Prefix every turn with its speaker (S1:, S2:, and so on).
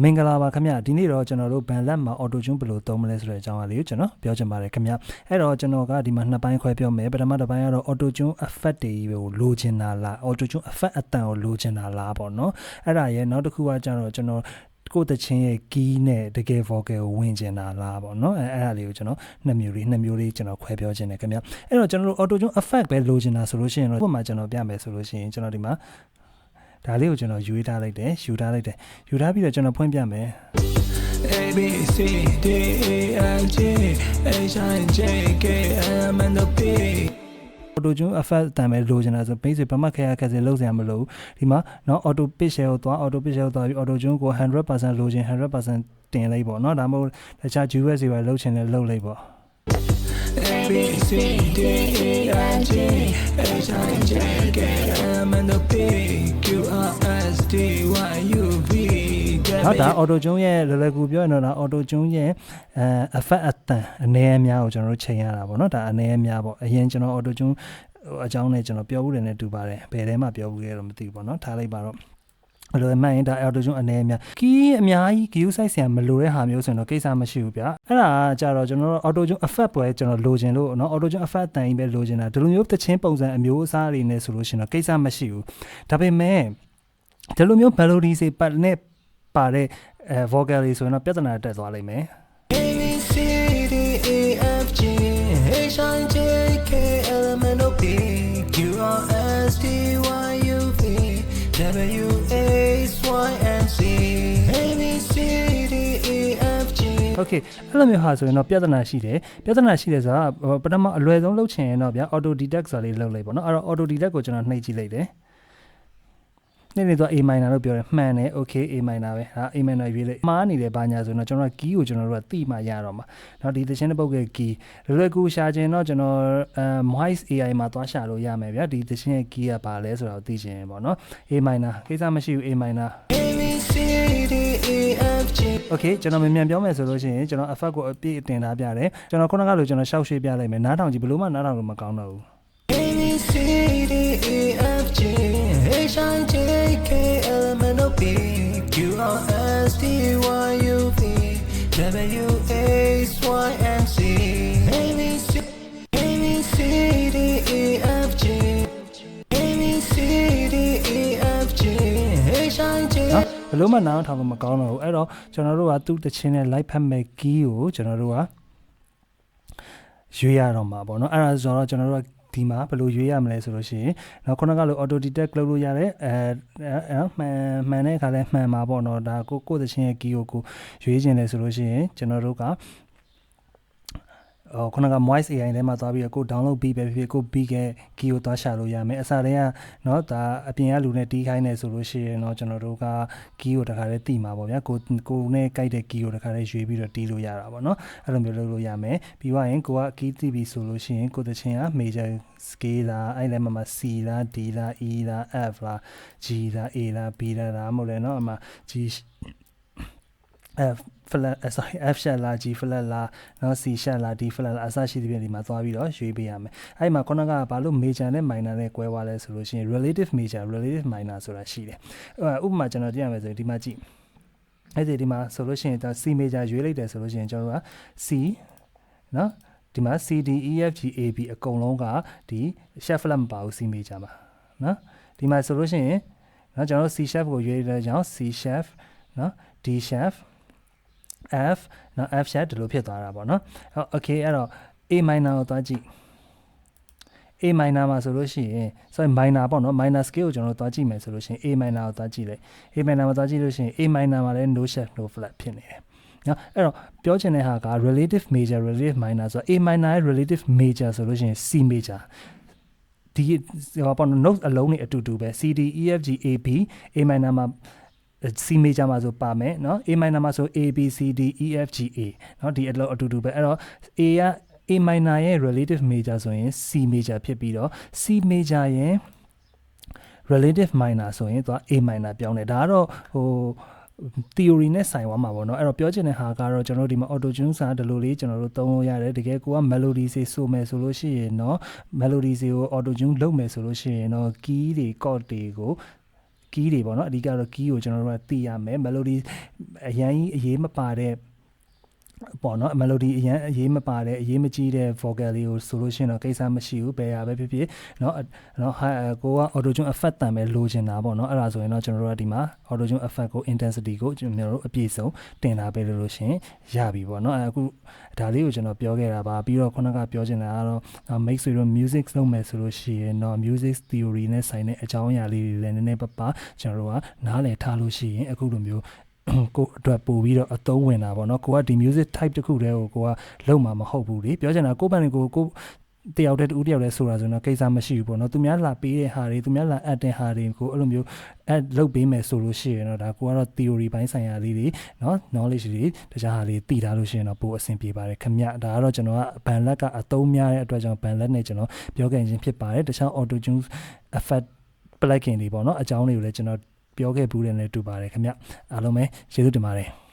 S1: မင်္ဂလာပါခင်ဗျဒီနေ့တော့ကျွန်တော်တို့ဘန်လက်မှာ auto tune ဘယ်လိုသုံးမလဲဆိုတဲ့အကြောင်းအရာလေးကိုကျွန်တော်ပြောချင်ပါတယ်ခင်ဗျအဲ့တော့ကျွန်တော်ကဒီမှာနှစ်ပိုင်းခွဲပြောမယ်ပထမတစ်ပိုင်းကတော့ auto tune effect တွေကိုလိုချင်တာလား auto tune effect အတန်ကိုလိုချင်တာလားပေါ့နော်အဲ့ဒါရဲ့နောက်တစ်ခုကကျတော့ကျွန်တော်ကိုယ့်တချင်းရဲ့ key နဲ့တကယ် vocal ကိုဝင်ကျင်တာလားပေါ့နော်အဲ့ဒါလေးကိုကျွန်တော်နှစ်မျိုးလေးကျွန်တော်ခွဲပြောချင်တယ်ခင်ဗျအဲ့တော့ကျွန်တော်တို့ auto tune effect ပဲလိုချင်တာဆိုလို့ရှိရင်တော့ဥပမာကျွန်တော်ပြမယ်ဆိုလို့ရှိရင်ကျွန်တော်ဒီမှာဒါလေးကိုကျွန်တော်ယူထားလိုက်တယ်ယူထားပြီးတော့ကျွန်တော်ဖွင့်ပြမယ် A B C D E F G H I J K L M N O P auto tune effect တမ်းပဲလိုချင်တာဆို basic ဘာမှခက်လောက်စရာမလိုဘူးဒီမှာเนาะ auto pitch ကိုသွား auto pitch ကိုသွားပြီး auto tune ကို 100% လိုချင် 100% တင်လိုက်ပေါ့เนาะဒါမှမဟုတ်တခြား US တွေပဲလုပ်ချင်တယ်လုပ်လိုက်ပေါ့A B C D E F G H I J K L M N O P Q R S T Y U V နောက်ဒါ auto tune ရဲ့လွယ်ကူပြောရင်တော့ဒါ auto tune ရဲ့effect အတန်အနေအများကိုကျွန်တော်တို့ချိန်ရတာပေါ့နော်ဒါအနေအများပေါ့အရင်ကျွန်တော် auto tune အကြောင်းနဲ့ကျွန်တော်ပြောဘူးတယ်နဲ့တူပါတယ်ဘယ်ထဲမှာပြောဘူးလဲတော့မသိဘူးပေါ့နော်ထားလိုက်ပါတော့အဲ့လိုမှန်ရင်ဒါ auto tune အနေအများ key အများကြီး key size ဆရာမလိုတဲ့ဟာမျိုးဆိုရင်တော့ကိစ္စမရှိဘူးဗျာအဲ့ဒါကြတော့ကျွန်တော်တို့ auto tune effect ပဲကျွန်တော်လိုချင်လို့เนาะ auto tune effect တန်ကြီးပဲလိုချင်တာဒီလိုမျိုးတချင်းပုံစံအမျိုးအစားတွေနဲ့ဆိုလို့ရှိရင်တော့ကိစ္စမရှိဘူးဒါပေမဲ့ဒီလိုမျိုး melody တွေပတ်နဲ့ပါတဲ့vocal တွေဆိုရင်တော့ပြဿနာတက်သွားလိမ့်မယ် A B C D E F G H I J K L M N O P Q R S T Y U V W X Y and Z A B C D E F G Okay အဲ့လိုမျိုးဟာဆိုရင်တော့ပြဿနာရှိတယ်ဆိုတာပထမအလွယ်ဆုံးလုပ်ချင်ရင်တော့ဗျာ auto detect ဆိုတာလေးလုပ်လိုက်ပေါ့နော်အဲ့တော့ auto detect ကိုကျွန်တော်နှိပ်ကြည့်လိုက်တယ်နေတော့ A minor လို့ပြောတယ်မှန်တယ် okay A minor ပဲဟာ A minor ရွေးလိုက်မှားနေတယ်ဘာညာဆိုတော့ကျွန်တော်က key ကိုကျွန်တော်တို့ကသိမှရတော့မှာเนาะဒီသချင်းတစ်ပုတ်ရဲ့ key လွယ်ကူရှာခြင်းတော့ကျွန်တော်voice AI မှာသွားရှာလို့ရမယ်ဗျာဒီသချင်းရဲ့ key ကဘာလဲဆိုတာကိုသိချင်ရင်ပေါ့เนาะ A minor ကိစ္စမရှိဘူး A minor A B C D E F G Okay ကျွန်တော်မြန်ပြောမယ်ဆိုလို့ရှိရင်ကျွန်တော် effect ကိုအပြည့်တင်ထားပြတယ်ကျွန်တော်ခုနကလိုကျွန်တော်ရှောက်ရွှေ့ပြလိုက်မယ်နားထောင်ကြည့်ဘယ်လို့မှနားထောင်လို့မကောင်းတော့ဘူးA B C D E F G H I J K L M N O P Q R S T Y U V W X Y and Z A B C D E F G A B C D E F G H I J ဘယ်လိုမှနားထောင်လို့မကောင်းတော့ဘူးအဲ့တော့ကျွန်တော်တို့ကသူ့တချင်းနဲ့ live ဖတ်မဲ့ key ကိုကျွန်တော်တို့ကရွေးရတော့မှာပေါ့နော်အဲ့ဒါဆိုတော့ကျွန်တော်တို့ကဒီမှာဘယ်လိုရွေးရမလဲဆိုလို့ရှိရင်နောက်ခုနကလို auto detect လုပ်လို့ရတယ်မှန်တဲ့အခါလဲမှန်မှာပေါ့နော်ဒါကိုယ့်သချင်းရဲ့ key ကိုရွေးချင်တယ်ဆိုလို့ရှိရင်ကျွန်တော်တို့ကခုနက voice AI ထဲမှာသွားပြီးတော့ကို download ပြီးပဲဖြစ်ကိုပြီးခဲ့ key ကိုသွားရှာလို့ရမယ်အစားတည်းကเนาะဒါအပြင်ကလူနဲ့တီးခိုင်းနေဆိုလို့ရှိရင်เนาะကျွန်တော်တို့က key ကိုတခါတည်းတီးမှာပေါ့ဗျာကိုနဲ့ကြိုက်တဲ့ key ကိုတခါတည်းရွေးပြီးတော့တီးလို့ရတာပေါ့เนาะအဲ့လိုမျိုးလုပ်လို့ရမယ်ပြီးသွားရင်ကိုက key တီးပြီးဆိုလို့ရှိရင်ကိုတချင်းက major scale လားအဲ့လည်းမှာ C လား D လား E လား F လား G လား A လား B လားဒါမှမဟုတ်လဲเนาะအမှ G F flat sorry F sharp လား G flat လားနော် C sharp လား D flat လားအစရှိသဖြင့်ဒီမှာသွားပြီးတော့ရွေးပေးရမယ်အဲ့မှာခုနကဘာလို့ major နဲ့ minor နဲ့ကွဲသွားလဲဆိုလို့ရှိရင် relative major relative minor ဆိုတာရှိတယ်ဥပမာကျွန်တော်ကြည့်ရမယ်ဆိုရင်ဒီမှာကြည့်အဲ့ဒီမှာဆိုလို့ရှိရင်ဒါ C major ရွေးလိုက်တယ်ဆိုလို့ရှိရင်ကျွန်တော်တို့က C နော်ဒီမှာ C D E F G A B အကုန်လုံးကဒီ sharp flat မပါဘူး C major မှာနော်ဒီမှာဆိုလို့ရှိရင်နော်ကျွန်တော်တို့ C sharp ကိုရွေးလိုက်တဲ့ကြောင့် C sharp နော် D sharp F နော် F sharp ဒီလိုဖြစ်သွားတာပေါ့နော် Okay အဲ့တော့ A minor ကိုသွားကြည့် A minor မှာဆိုလို့ရှိရင် sorry minor ပေါ့နော် minor scale ကိုကျွန်တော်တို့သွားကြည့်မယ်ဆိုလို့ရှိရင် A minor ကိုသွားကြည့်လိုက် A minor မှာသွားကြည့်လို့ရှိရင် A minor မှာလည်း no sharp no flat ဖြစ်နေတယ်နော်အဲ့တော့ပြောချင်တဲ့ဟာက relative major relative minor ဆိုတော့ A minor ရဲ့ relative major ဆိုလို့ရှိရင် C major ဒီဟောပေါ့ note အလုံးတွေအတူတူပဲ C D E F G A B A minor မှာC major မှာဆိုပါမယ်เนาะ A minor မှာဆို A B C D E F G A เนาะဒီအလုံးအတူတူပဲအဲ့တော့ A က A minor ရဲ့ relative major ဆိုရင် C major ဖြစ်ပြီးတော့ C major ရဲ့ relative minor ဆိုရင်သူက A minor ပြောင်းတယ်ဒါကတော့ဟို theory နဲ့ဆိုင်သွားမှာပေါ့เนาะအဲ့တော့ပြောချင်တဲ့ဟာကတော့ကျွန်တော်တို့ဒီမှာ auto tune စာဒီလိုလေးကျွန်တော်တို့သုံးလို့ရတယ်တကယ်ကိုက melody တွေဆိုမယ်ဆိုလို့ရှိရင်เนาะ melody တွေကို auto tune လုပ်မယ်ဆိုလို့ရှိရင်เนาะ key တွေ chord တွေကို key တွေပေါ့နော်အဓိကတော့ key ကိုကျွန်တော်တို့ကသိရမယ် melody အရင်အရေးမပါတဲ့ပေါ့နော် melody အရင်အရေးမပါတဲ့အရေးမကြီးတဲ့ vocal လေးကိုဆိုလို့ရှိရင်တော့ကိစ္စမရှိဘူးဘယ်ဟာပဲဖြစ်ဖြစ်เนาะကိုက auto tune effect တန်ပဲလိုချင်တာပေါ့နော်အဲ့ဒါဆိုရင်တော့ကျွန်တော်တို့ကဒီမှာ auto tune effect ကို intensity ကိုကျွန်တော်တို့အပြည့်စုံတင်လာပေးလို့ရှင်ရပြီပေါ့နော်အခုဒါလေးကိုကျွန်တော်ပြောခဲ့တာပါပြီးတော့ခုနကပြောချင်တာကတော့ make ဆိုတော့ music လုပ်မယ်ဆိုလို့ရှိရင်တော့ music theory နဲ့ဆိုင်တဲ့အကြောင်းအရာလေးတွေလည်းနည်းနည်းပါကျွန်တော်တို့ကနားလည်ထားလို့ရှိရင်အခုလိုမျိုးကိုအတွက်ပို့ပြီးတော့အသုံးဝင်တာပေါ့နော်ကိုကဒီ music type တစ်ခုတည်းကိုကလုံးမှာမဟုတ်ဘူးလေပြောချင်တာကိုပန်ကိုတယောက်တည်းတူတယောက်တည်းဆိုတာဆိုတော့ကိစ္စမရှိဘူးပေါ့နော်သူများလာပေးတဲ့ဟာတွေသူများလာအပ်တဲ့ဟာတွေကိုအဲ့လိုမျိုးလုပ်ပေးမယ်ဆိုလို့ရှိရင်တော့ဒါကိုကတော့ theory ဘိုင်းဆိုင်ရာလေးတွေနော် knowledge တွေတခြားဟာလေးသိထားလို့ရှိရင်တော့ပိုအဆင်ပြေပါတယ်ခင်ဗျဒါကတော့ကျွန်တော်ကဘန်လက်ကအသုံးများတဲ့အတွက်ကြောင့်ဘန်လက်နဲ့ကျွန်တော်ပြောခဲ့ခြင်းဖြစ်ပါတယ်တခြား auto tune effect plugin တွေပေါ့နော်အကြောင်းတွေကိုလည်းကျွန်တော်ပြောခဲ့ဘူးတယ်နဲ့တူပါတယ်ခင်ဗျအားလုံးပဲကျေးဇူးတင်ပါတယ်